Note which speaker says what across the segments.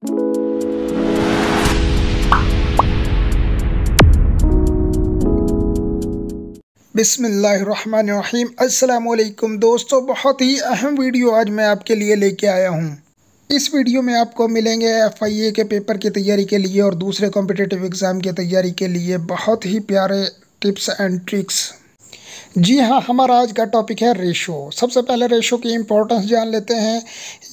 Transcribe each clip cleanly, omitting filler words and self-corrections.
Speaker 1: बिस्मिल्लाहिर्रहमानिर्रहीम। अस्सलामुअलैकुम दोस्तों, बहुत ही अहम वीडियो आज मैं आपके लिए लेके आया हूँ। इस वीडियो में आपको मिलेंगे FIA के पेपर की तैयारी के लिए और दूसरे कॉम्पिटिटिव एग्ज़ाम की तैयारी के लिए बहुत ही प्यारे टिप्स एंड ट्रिक्स। जी हाँ, हमारा आज का टॉपिक है रेशो। सबसे पहले रेशो की इम्पोर्टेंस जान लेते हैं।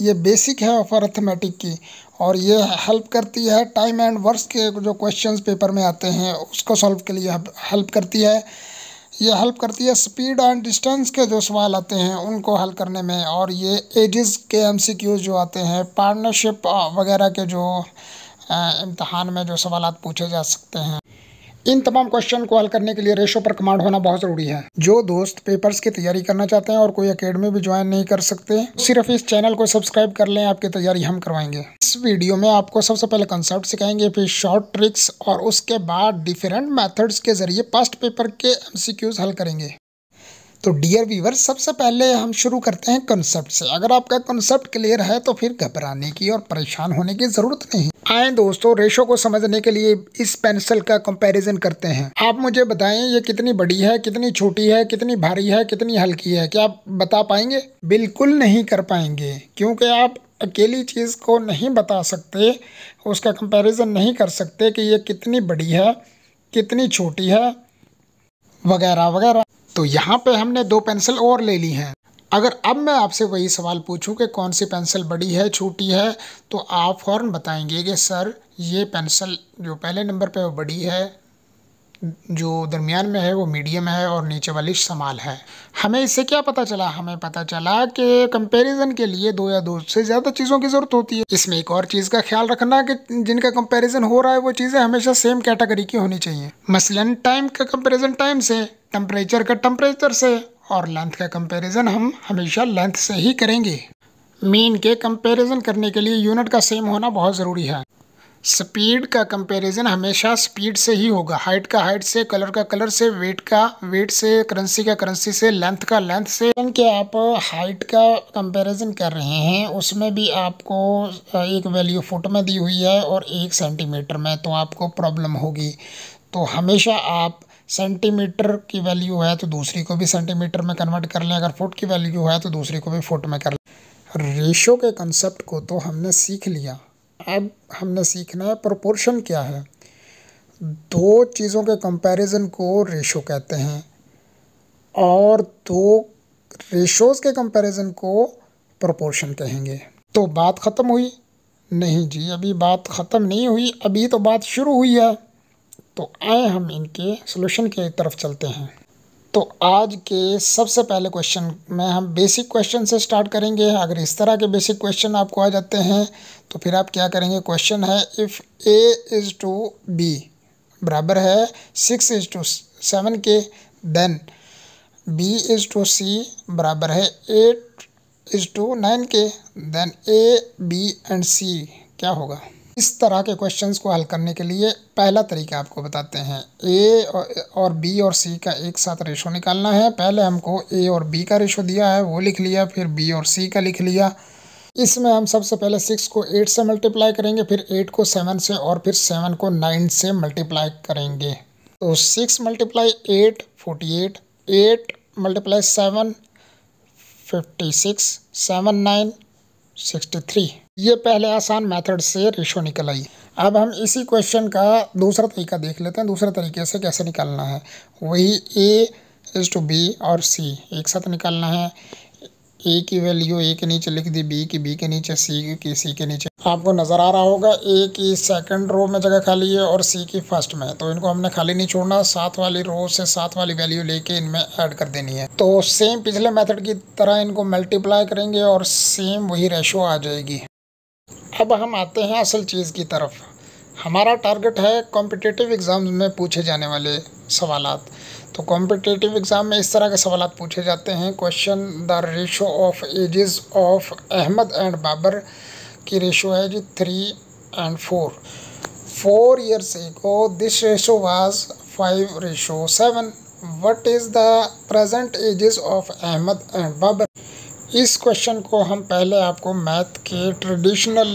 Speaker 1: ये बेसिक है ऑफ अर्थमेटिक की और ये हेल्प करती है टाइम एंड वर्क्स के जो क्वेश्चंस पेपर में आते हैं उसको सॉल्व के लिए हेल्प करती है। ये हेल्प करती है स्पीड एंड डिस्टेंस के जो सवाल आते हैं उनको हल करने में, और ये एजेस के MCQs जो आते हैं, पार्टनरशिप वगैरह के जो इम्तहान में जो सवालात पूछे जा सकते हैं, इन तमाम क्वेश्चन को हल करने के लिए रेशो पर कमांड होना बहुत ज़रूरी है। जो दोस्त पेपर्स की तैयारी करना चाहते हैं और कोई एकेडमी भी ज्वाइन नहीं कर सकते, सिर्फ इस चैनल को सब्सक्राइब कर लें, आपकी तैयारी हम करवाएंगे। इस वीडियो में आपको सबसे पहले कंसेप्ट सिखाएंगे, फिर शॉर्ट ट्रिक्स और उसके बाद डिफरेंट मेथड्स के जरिए पास्ट पेपर के MCQs हल करेंगे। तो डियर व्यूअर्स, सबसे पहले हम शुरू करते हैं कंसेप्ट से। अगर आपका कंसेप्ट क्लियर है तो फिर घबराने की और परेशान होने की ज़रूरत नहीं। आए दोस्तों, रेशो को समझने के लिए इस पेंसिल का कंपैरिजन करते हैं। आप मुझे बताएं ये कितनी बड़ी है, कितनी छोटी है, कितनी भारी है, कितनी हल्की है। क्या आप बता पाएंगे? बिल्कुल नहीं कर पाएंगे, क्योंकि आप अकेली चीज़ को नहीं बता सकते, उसका कंपैरिजन नहीं कर सकते कि ये कितनी बड़ी है, कितनी छोटी है, वगैरह वगैरह। तो यहाँ पे हमने दो पेंसिल और ले ली हैं। अगर अब मैं आपसे वही सवाल पूछूं कि कौन सी पेंसिल बड़ी है, छोटी है, तो आप फ़ौरन बताएंगे कि सर ये पेंसिल जो पहले नंबर पे वो बड़ी है, जो दरमियान में है वो मीडियम है और नीचे वाली स्मॉल है। हमें इससे क्या पता चला? हमें पता चला कि कंपैरिजन के लिए दो या दो से ज़्यादा चीज़ों की ज़रूरत होती है। इसमें एक और चीज़ का ख्याल रखना कि जिनका कंपैरिजन हो रहा है वो चीज़ें हमेशा सेम कैटेगरी की होनी चाहिए। मसलन टाइम का कंपैरिजन टाइम से, टेम्परेचर का टेम्परेचर से, और लेंथ का कंपैरिजन हम हमेशा लेंथ से ही करेंगे। मीन के कंपैरिजन करने के लिए यूनिट का सेम होना बहुत ज़रूरी है। स्पीड का कंपैरिजन हमेशा स्पीड से ही होगा, हाइट का हाइट से, कलर का कलर से, वेट का वेट से, करेंसी का करेंसी से, लेंथ का लेंथ से। कि आप हाइट का कंपैरिजन कर रहे हैं उसमें भी आपको एक वैल्यू फुट में दी हुई है और 1 सेंटीमीटर में, तो आपको प्रॉब्लम होगी। तो हमेशा आप सेंटीमीटर की वैल्यू है तो दूसरी को भी सेंटीमीटर में कन्वर्ट कर लें, अगर फुट की वैल्यू है तो दूसरी को भी फुट में कर लें। रेशो के कंसेप्ट को तो हमने सीख लिया, अब हमने सीखना है प्रोपोर्शन क्या है। दो चीज़ों के कंपैरिजन को रेशो कहते हैं और दो रेशोज़ के कंपैरिजन को प्रोपोर्शन कहेंगे। तो बात ख़त्म हुई? नहीं जी, अभी बात ख़त्म नहीं हुई, अभी तो बात शुरू हुई है। तो आए हम इनके सॉल्यूशन की तरफ चलते हैं। तो आज के सबसे पहले क्वेश्चन में हम बेसिक क्वेश्चन से स्टार्ट करेंगे। अगर इस तरह के बेसिक क्वेश्चन आपको आ जाते हैं तो फिर आप क्या करेंगे? क्वेश्चन है इफ़ A/B बराबर है 6:7 के, देन B/C बराबर है 8:9 के, then A, B and C क्या होगा? इस तरह के क्वेश्चंस को हल करने के लिए पहला तरीका आपको बताते हैं। A और B और C का एक साथ रेशो निकालना है। पहले हमको A और B का रेशो दिया है वो लिख लिया, फिर B और C का लिख लिया। इसमें हम सबसे पहले 6 को 8 से मल्टीप्लाई करेंगे, फिर 8 को 7 से और फिर 7 को 9 से मल्टीप्लाई करेंगे। तो 6 × 8 48, 8 × 7 56, 7 9 63। ये पहले आसान मेथड से रेशो निकल आई। अब हम इसी क्वेश्चन का दूसरा तरीका देख लेते हैं, दूसरे तरीके से कैसे निकालना है। वही A/B और C एक साथ निकालना है। A की वैल्यू A के नीचे लिख दी, B की B के नीचे, C की C के नीचे। आपको नज़र आ रहा होगा A की सेकंड रो में जगह खाली है और C की फर्स्ट में, तो इनको हमने खाली नहीं छोड़ना, साथ वाली रो से साथ वाली वैल्यू लेके इनमें ऐड कर देनी है। तो सेम पिछले मेथड की तरह इनको मल्टीप्लाई करेंगे और सेम वही रेशो आ जाएगी। अब हम आते हैं असल चीज़ की तरफ। हमारा टारगेट है कॉम्पिटिटिव एग्ज़ाम में पूछे जाने वाले सवालात। तो कॉम्पिटिटिव एग्ज़ाम में इस तरह के सवालात पूछे जाते हैं। Question the ratio of ages of Ahmad and Babar की रेशो है जी 3 and 4। 4 years ago this ratio was 5:7। What is the present ages of Ahmad and Babar? इस क्वेश्चन को हम पहले आपको मैथ के ट्रेडिशनल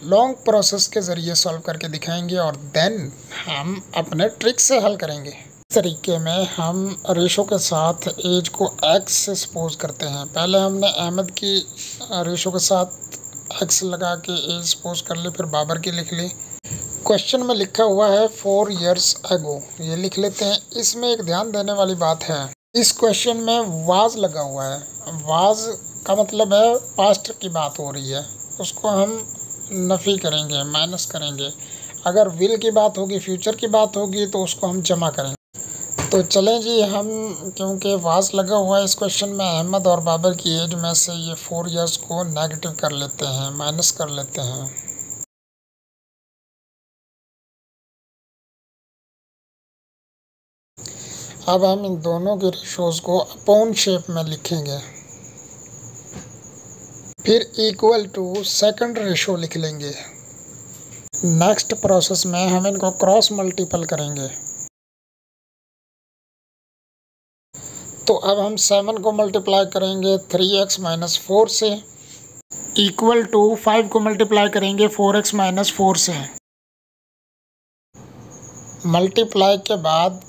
Speaker 1: लॉन्ग प्रोसेस के ज़रिए सॉल्व करके दिखाएंगे और देन हम अपने ट्रिक से हल करेंगे। इस तरीके में हम रेशो के साथ एज को x से सपोज करते हैं। पहले हमने अहमद की रेशो के साथ x लगा के एज सपोज कर ली, फिर बाबर की लिख ली। क्वेश्चन में लिखा हुआ है 4 years ago, ये लिख लेते हैं। इसमें एक ध्यान देने वाली बात है, इस क्वेश्चन में वाज लगा हुआ है। वाज का मतलब है पास्ट की बात हो रही है, उसको हम नफ़ी करेंगे, माइनस करेंगे। अगर विल की बात होगी, फ्यूचर की बात होगी, तो उसको हम जमा करेंगे। तो चलें जी, हम क्योंकि वाज लगा हुआ है इस क्वेश्चन में, अहमद और बाबर की एज में से ये 4 years को नेगेटिव कर लेते हैं, माइनस कर लेते हैं। अब हम इन दोनों के रेशोज़ को अपॉन शेप में लिखेंगे, फिर इक्वल टू सेकंड रेशो लिख लेंगे। नेक्स्ट प्रोसेस में हम इनको क्रॉस मल्टीपल करेंगे। तो अब हम 7 को मल्टीप्लाई करेंगे 3x - 4 से, इक्वल टू 5 को मल्टीप्लाई करेंगे 4x - 4 से। मल्टीप्लाई के बाद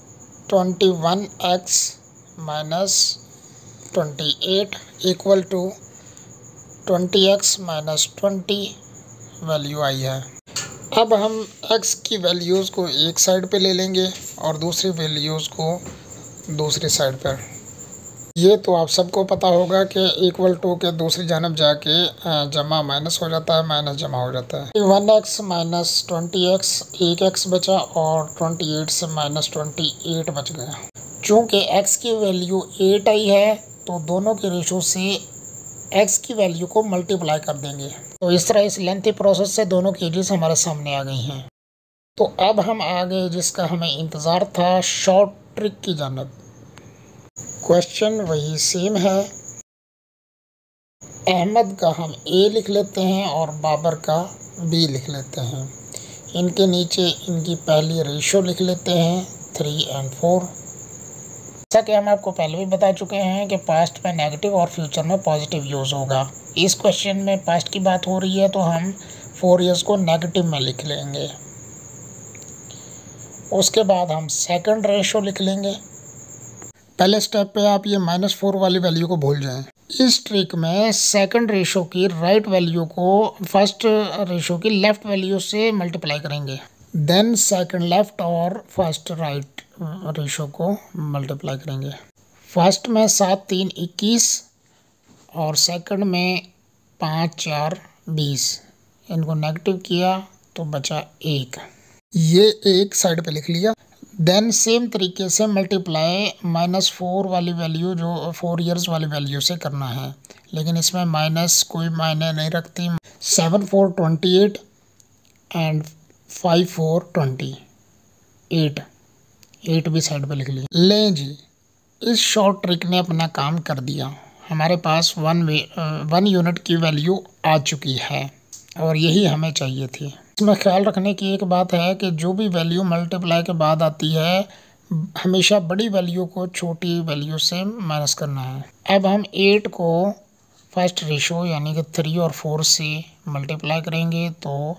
Speaker 1: 21x - 28 equal to 20x - 20 value आई है। अब हम x की वैल्यूज़ को एक साइड पे ले लेंगे और दूसरी वैल्यूज़ को दूसरी साइड पर। ये तो आप सबको पता होगा कि इक्वल टू के दूसरी जानब जाके जमा माइनस हो जाता है, माइनस जमा हो जाता है। 1x - 20x, 1x बचा और 28 से -28 बच गया। चूँकि x की वैल्यू 8 आई है तो दोनों के रेशो से x की वैल्यू को मल्टीप्लाई कर देंगे। तो इस तरह इस लेंथी प्रोसेस से दोनों की एजेस हमारे सामने आ गई हैं। तो अब हम आ गए जिसका हमें इंतज़ार था, शॉर्ट ट्रिक की जानब। क्वेश्चन वही सेम है, अहमद का हम A लिख लेते हैं और बाबर का B लिख लेते हैं। इनके नीचे इनकी पहली रेशो लिख लेते हैं 3 और 4। जैसा कि हम आपको पहले भी बता चुके हैं कि पास्ट में नेगेटिव और फ्यूचर में पॉजिटिव यूज़ होगा। इस क्वेश्चन में पास्ट की बात हो रही है तो हम 4 years को नेगेटिव में लिख लेंगे। उसके बाद हम सेकंड रेशो लिख लेंगे। पहले स्टेप पे आप ये -4 वाली वैल्यू को भूल जाएं। इस ट्रिक में सेकंड रेशो की राइट वैल्यू को फर्स्ट रेशो की लेफ़्ट वैल्यू से मल्टीप्लाई करेंगे, देन सेकंड लेफ़्ट और फर्स्ट राइट रेशो को मल्टीप्लाई करेंगे। फर्स्ट में 7 3 21 और सेकंड में 5 4 20। इनको नेगेटिव किया तो बचा 1, ये एक साइड पे लिख लिया। देन सेम तरीके से मल्टीप्लाई -4 वाली वैल्यू जो 4 years वाली वैल्यू से करना है, लेकिन इसमें माइनस कोई मायने नहीं रखती। 7 4 28 एंड 5 4 28, 8 भी साइड पे लिख ली। लें जी, इस शॉर्ट ट्रिक ने अपना काम कर दिया। हमारे पास 1 यूनिट की वैल्यू आ चुकी है और यही हमें चाहिए थी। इसमें ख्याल रखने की एक बात है कि जो भी वैल्यू मल्टीप्लाई के बाद आती है, हमेशा बड़ी वैल्यू को छोटी वैल्यू से माइनस करना है। अब हम 8 को फर्स्ट रेशो यानी कि 3 और 4 से मल्टीप्लाई करेंगे तो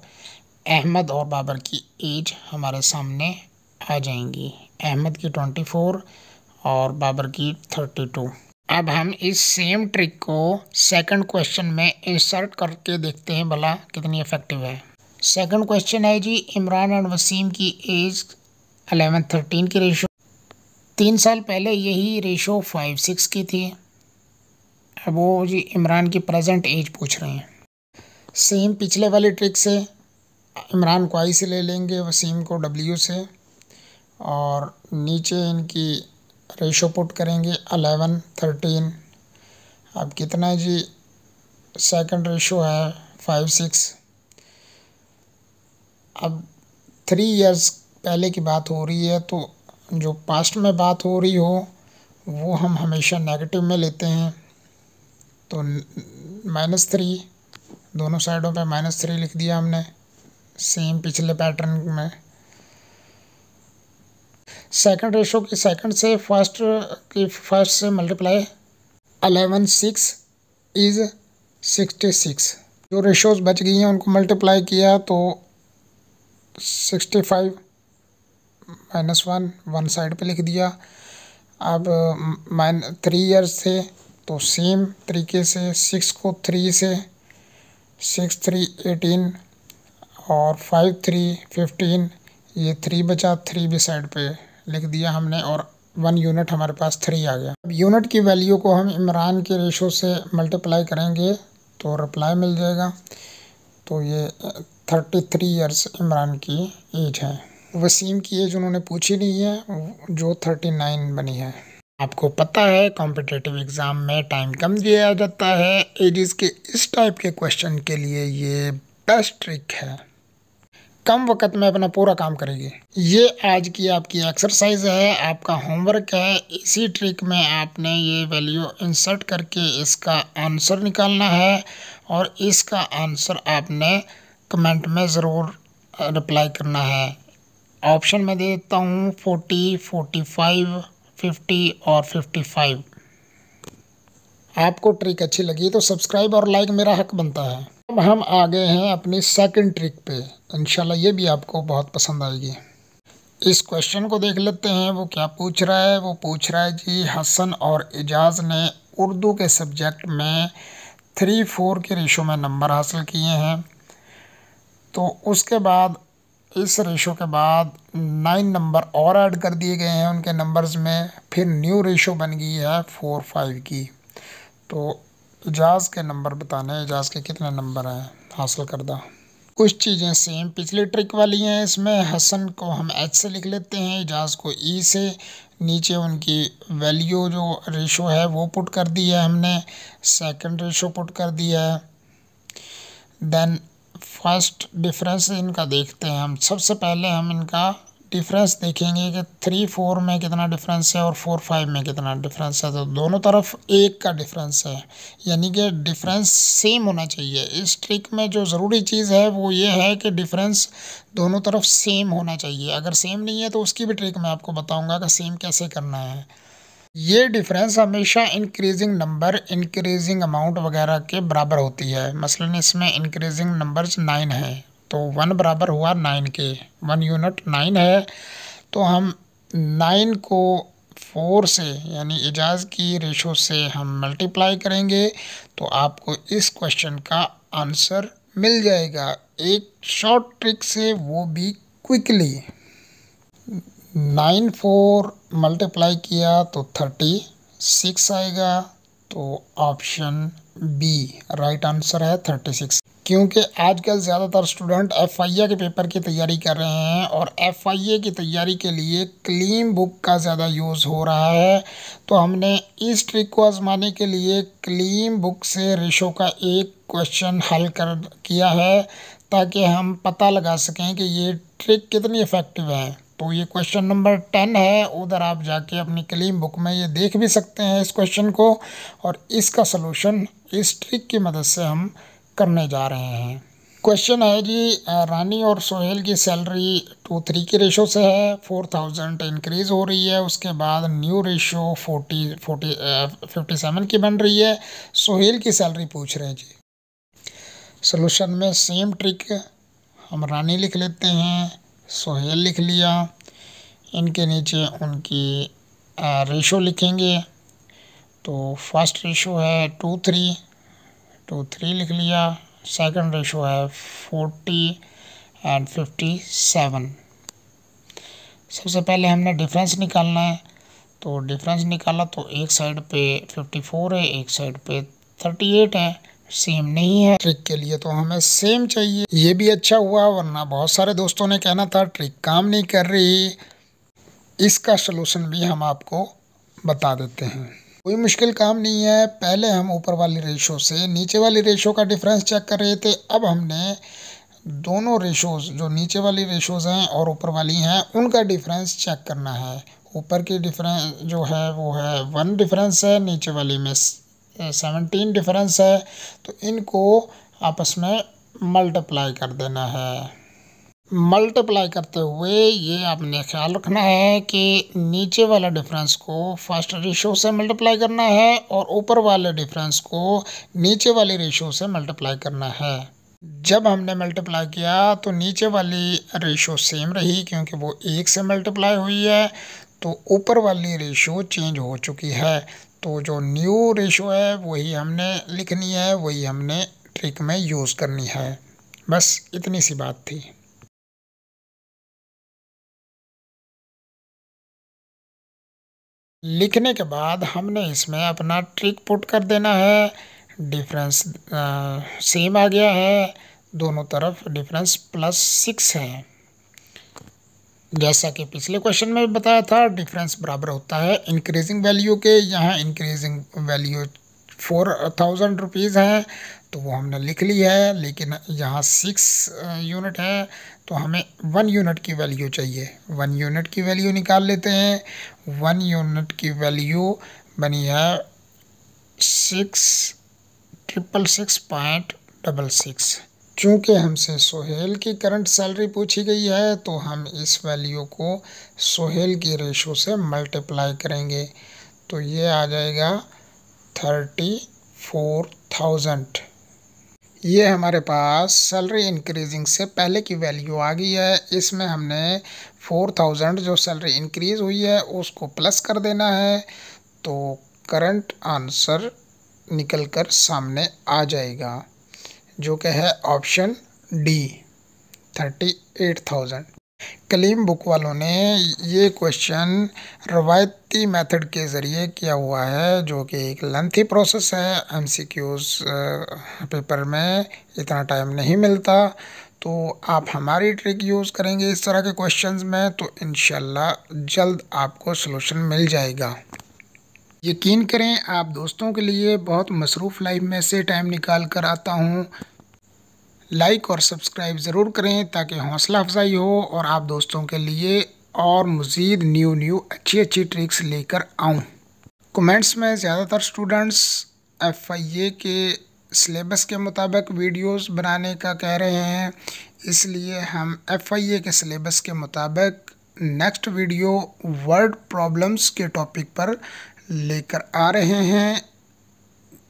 Speaker 1: अहमद और बाबर की एज हमारे सामने आ जाएंगी। अहमद की 24 और बाबर की 32। अब हम इस सेम ट्रिक को सेकंड क्वेश्चन में इंसर्ट करके देखते हैं भला कितनी इफ़ेक्टिव है। सेकंड क्वेश्चन है जी, इमरान एंड वसीम की एज 11-13 की रेशो। 3 साल पहले यही रेशो 5-6 की थी। अब वो जी इमरान की प्रेजेंट एज पूछ रहे हैं। सेम पिछले वाली ट्रिक से इमरान को I से ले लेंगे, वसीम को W से, और नीचे इनकी रेशो पुट करेंगे 11-13। अब कितना है जी, सेकंड रेशो है 5-6। अब 3 years पहले की बात हो रही है तो जो पास्ट में बात हो रही हो वो हम हमेशा नेगेटिव में लेते हैं। तो -3 दोनों साइडों पे -3 लिख दिया हमने, सेम पिछले पैटर्न में। सेकंड रेशो की सेकंड से फर्स्ट से मल्टीप्लाई 11-6 इज़ 66। जो रेशोज़ बच गई हैं उनको मल्टीप्लाई किया तो 65 -1 वन साइड पे लिख दिया। अब 3 ईयर्स थे तो सेम तरीके से 6 को 3 से, 6 3 18 और 5 3 15, ये 3 बचा, 3 भी साइड पे लिख दिया हमने और 1 यूनिट हमारे पास 3 आ गया। अब यूनिट की वैल्यू को हम इमरान के रेशो से मल्टीप्लाई करेंगे तो रिप्लाई मिल जाएगा। तो ये 33 ईयर्स इमरान की एज है। वसीम की एज उन्होंने पूछी नहीं है जो 39 बनी है। आपको पता है कॉम्पिटिटिव एग्ज़ाम में टाइम कम दिया जाता है, एजेस के इस टाइप के क्वेश्चन के लिए ये बेस्ट ट्रिक है, कम वक्त में अपना पूरा काम करेगी। ये आज की आपकी एक्सरसाइज है, आपका होमवर्क है। इसी ट्रिक में आपने ये वैल्यू इंसर्ट करके इसका आंसर निकालना है और इसका आंसर आपने कमेंट में ज़रूर रिप्लाई करना है। ऑप्शन में दे देता हूँ 40, 45, 50 और 55। आपको ट्रिक अच्छी लगी तो सब्सक्राइब और लाइक मेरा हक बनता है। अब हम आ गए हैं अपनी सेकंड ट्रिक पे, इंशाल्लाह ये भी आपको बहुत पसंद आएगी। इस क्वेश्चन को देख लेते हैं वो क्या पूछ रहा है। वो पूछ रहा है जी, हसन और एजाज ने उर्दू के सब्जेक्ट में 3-4 के रेशो में नंबर हासिल किए हैं। तो उसके बाद इस रेशो के बाद 9 नंबर और ऐड कर दिए गए हैं उनके नंबर्स में, फिर न्यू रेशो बन गई है 4-5 की। तो एजाज के नंबर बताने, एजाज के कितने नंबर हैं हासिल करदा। कुछ चीज़ें सेम पिछली ट्रिक वाली हैं। इसमें हसन को हम एच से लिख लेते हैं, एजाज को ई से। नीचे उनकी वैल्यू जो रेशो है वो पुट कर दी है हमने, सेकंड रेशो पुट कर दिया है। देन फर्स्ट डिफरेंस इनका देखते हैं हम। सबसे पहले हम इनका डिफरेंस देखेंगे कि 3-4 में कितना डिफरेंस है और 4-5 में कितना डिफरेंस है। तो दोनों तरफ 1 का डिफरेंस है, यानी कि डिफरेंस सेम होना चाहिए। इस ट्रिक में जो ज़रूरी चीज़ है वो ये है कि डिफरेंस दोनों तरफ सेम होना चाहिए। अगर सेम नहीं है तो उसकी भी ट्रिक मैं आपको बताऊंगा कि सेम कैसे करना है। ये डिफरेंस हमेशा इंक्रीजिंग नंबर, इंक्रीजिंग अमाउंट वगैरह के बराबर होती है। मसलन इसमें इंक्रीजिंग नंबर्स 9 है तो 1 बराबर हुआ 9 के, 1 यूनिट 9 है। तो हम 9 को 4 से यानी एजाज की रेशो से हम मल्टीप्लाई करेंगे तो आपको इस क्वेश्चन का आंसर मिल जाएगा एक शॉर्ट ट्रिक से, वो भी क्विकली। 9 4 मल्टीप्लाई किया तो 36 आएगा। तो ऑप्शन बी राइट आंसर है 36। क्योंकि आजकल ज़्यादातर स्टूडेंट FIA के पेपर की तैयारी कर रहे हैं और FIA की तैयारी के लिए क्लीन बुक का ज़्यादा यूज़ हो रहा है। तो हमने इस ट्रिक को आजमाने के लिए क्लीन बुक से रेशो का एक क्वेश्चन हल किया है ताकि हम पता लगा सकें कि ये ट्रिक कितनी इफ़ेक्टिव है। तो ये क्वेश्चन नंबर 10 है, उधर आप जाके अपनी क्लीन बुक में ये देख भी सकते हैं इस क्वेश्चन को, और इसका सलूशन इस ट्रिक की मदद से हम करने जा रहे हैं। क्वेश्चन है जी, रानी और सोहेल की सैलरी 2-3 की रेशो से है, 4000 इंक्रीज़ हो रही है। उसके बाद न्यू रेशो 57 की बन रही है। सोहेल की सैलरी पूछ रहे हैं जी। सलूशन में सेम ट्रिक, हम रानी लिख लेते हैं, सोहेल लिख लिया, इनके नीचे उनकी रेशो लिखेंगे। तो फर्स्ट रेशो है 2-3 लिख लिया, सेकंड रेशो है 40 और 57। सबसे पहले हमने डिफरेंस निकालना है। तो डिफरेंस निकाला तो एक साइड पे 54 है, एक साइड पे 38 है, सेम नहीं है। ट्रिक के लिए तो हमें सेम चाहिए। ये भी अच्छा हुआ, वरना बहुत सारे दोस्तों ने कहना था ट्रिक काम नहीं कर रही। इसका सलूशन भी हम आपको बता देते हैं, कोई मुश्किल काम नहीं है। पहले हम ऊपर वाली रेशो से नीचे वाली रेशो का डिफरेंस चेक कर रहे थे। अब हमने दोनों रेशोज़, जो नीचे वाली रेशोज़ हैं और ऊपर वाली हैं, उनका डिफरेंस चेक करना है। ऊपर की डिफरेंस जो है वो है 1 डिफरेंस है, नीचे वाली में 17 डिफरेंस है। तो इनको आपस में मल्टीप्लाई कर देना है। मल्टीप्लाई करते हुए ये आपने ख्याल रखना है कि नीचे वाला डिफरेंस को फर्स्ट रेशो से मल्टीप्लाई करना है और ऊपर वाले डिफरेंस को नीचे वाले रेशो से मल्टीप्लाई करना है। जब हमने मल्टीप्लाई किया तो नीचे वाली रेशो सेम रही क्योंकि वो 1 से मल्टीप्लाई हुई है, तो ऊपर वाली रेशो चेंज हो चुकी है। तो जो न्यू रेशो है वही हमने लिखनी है, वही हमने ट्रिक में यूज़ करनी है। बस इतनी सी बात थी। लिखने के बाद हमने इसमें अपना ट्रिक पुट कर देना है। डिफरेंस सेम आ गया है, दोनों तरफ डिफरेंस +6 है। जैसा कि पिछले क्वेश्चन में बताया था, डिफरेंस बराबर होता है इंक्रीजिंग वैल्यू के। यहाँ इंक्रीजिंग वैल्यू 4000 रुपीज़ है तो वो हमने लिख ली है, लेकिन यहाँ 6 यूनिट है तो हमें 1 यूनिट की वैल्यू चाहिए। 1 यूनिट की वैल्यू निकाल लेते हैं। 1 यूनिट की वैल्यू बनी है 6,666.66। चूँकि हमसे सोहेल की करंट सैलरी पूछी गई है तो हम इस वैल्यू को सोहेल की रेशो से मल्टीप्लाई करेंगे, तो ये आ जाएगा 34,000। ये हमारे पास सैलरी इंक्रीजिंग से पहले की वैल्यू आ गई है। इसमें हमने 4000 जो सैलरी इंक्रीज़ हुई है उसको प्लस कर देना है, तो करंट आंसर निकल कर सामने आ जाएगा, जो कि है ऑप्शन डी 38,000। कलीम बुक वालों ने ये क्वेश्चन रवायती मेथड के ज़रिए किया हुआ है, जो कि एक लेंथी प्रोसेस है। एमसीक्यूज़ पेपर में इतना टाइम नहीं मिलता, तो आप हमारी ट्रिक यूज़ करेंगे इस तरह के क्वेश्चंस में तो इंशाल्लाह जल्द आपको सलूशन मिल जाएगा। यकीन करें, आप दोस्तों के लिए बहुत मसरूफ़ लाइफ में से टाइम निकाल कर आता हूँ। लाइक और सब्सक्राइब ज़रूर करें ताकि हौसला अफजाई हो और आप दोस्तों के लिए और मज़ीद न्यू अच्छी ट्रिक्स लेकर आऊँ। कमेंट्स में ज़्यादातर स्टूडेंट्स FIA के सिलेबस के मुताबिक वीडियोस बनाने का कह रहे हैं, इसलिए हम FIA के सिलेबस के मुताबिक नेक्स्ट वीडियो वर्ड प्रॉब्लम्स के टॉपिक पर लेकर आ रहे हैं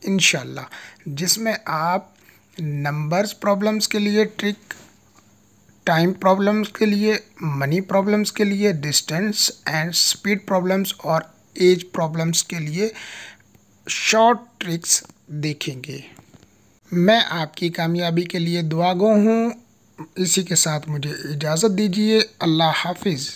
Speaker 1: इंशाल्लाह, जिसमें आप नंबर्स प्रॉब्लम्स के लिए ट्रिक, टाइम प्रॉब्लम्स के लिए, मनी प्रॉब्लम्स के लिए, डिस्टेंस एंड स्पीड प्रॉब्लम्स और एज प्रॉब्लम्स के लिए शॉर्ट ट्रिक्स देखेंगे। मैं आपकी कामयाबी के लिए दुआगो हूँ। इसी के साथ मुझे इजाज़त दीजिए। अल्लाह हाफिज़।